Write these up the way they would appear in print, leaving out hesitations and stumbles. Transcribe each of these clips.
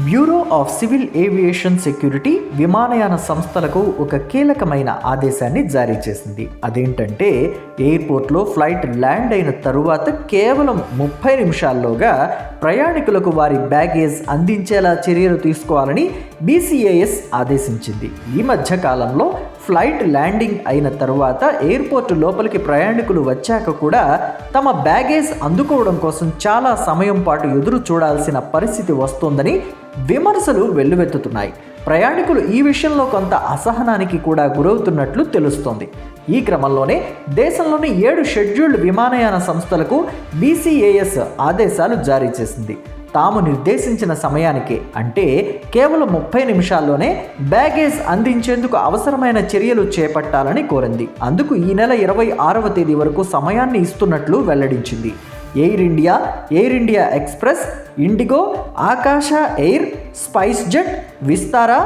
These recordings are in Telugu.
Bureau of civil aviation security విమానయాన సంస్థలకు ఒక కీలకమైన ఆదేశాన్ని జారీ చేసింది. అదేంటంటే ఎయిర్పోర్ట్లో ఫ్లైట్ ల్యాండ్ అయిన తరువాత కేవలం 30 నిమిషాల్లోగా ప్రయాణికులకు వారి బ్యాగేజ్ అందించేలా చర్యలు తీసుకోవాలని BCAS ఆదేశించింది. ఈ మధ్య కాలంలో ఫ్లైట్ ల్యాండింగ్ అయిన తరువాత ఎయిర్పోర్ట్ లోపలికి ప్రయాణికులు వచ్చాక కూడా తమ బ్యాగేజ్ అందుకోవడం కోసం చాలా సమయం పాటు ఎదురు చూడాల్సిన పరిస్థితి వస్తోందని విమర్శలు వెల్లువెత్తుతున్నాయి. ప్రయాణికులు ఈ విషయంలో కొంత అసహనానికి కూడా గురవుతున్నట్లు తెలుస్తోంది. ఈ క్రమంలోనే దేశంలోని 7 షెడ్యూల్డ్ విమానయాన సంస్థలకు BCAS ఆదేశాలు జారీ చేసింది. తాము నిర్దేశించిన సమయానికి అంటే కేవలం 30 నిమిషాల్లోనే బ్యాగేజ్ అందించేందుకు అవసరమైన చర్యలు చేపట్టాలని కోరింది. అందుకు ఈ నెల 26వ తేదీ వరకు సమయాన్ని ఇస్తున్నట్లు వెల్లడించింది. ఎయిర్ ఇండియా ఎక్స్ప్రెస్, ఇండిగో, ఆకాశ air, spice jet, Vistara,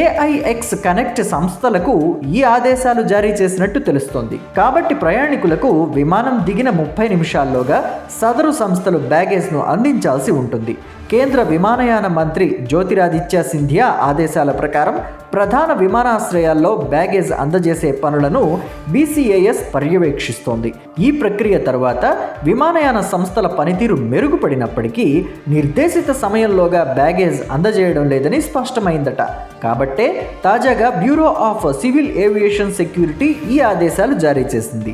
AIX connect సంస్థలకు ఈ ఆదేశాలు జారీ చేసినట్టు తెలుస్తోంది. కాబట్టి ప్రయాణికులకు విమానం దిగిన 30 నిమిషాల్లోగా సదరు సంస్థలు బ్యాగేజ్ను అందించాల్సి ఉంటుంది. కేంద్ర విమానయాన మంత్రి జ్యోతిరాదిత్య సింధియా ఆదేశాల ప్రకారం ప్రధాన విమానాశ్రయాల్లో బ్యాగేజ్ అందజేసే పనులను BCAS పర్యవేక్షిస్తోంది. ఈ ప్రక్రియ తర్వాత విమానయాన సంస్థల పనితీరు మెరుగుపడినప్పటికీ నిర్దేశిత సమయంలోగా బ్యాగేజ్ అందజేయడం లేదని స్పష్టమైందట. కాబట్టే తాజాగా bureau of civil aviation security ఈ ఆదేశాలు జారీ చేసింది.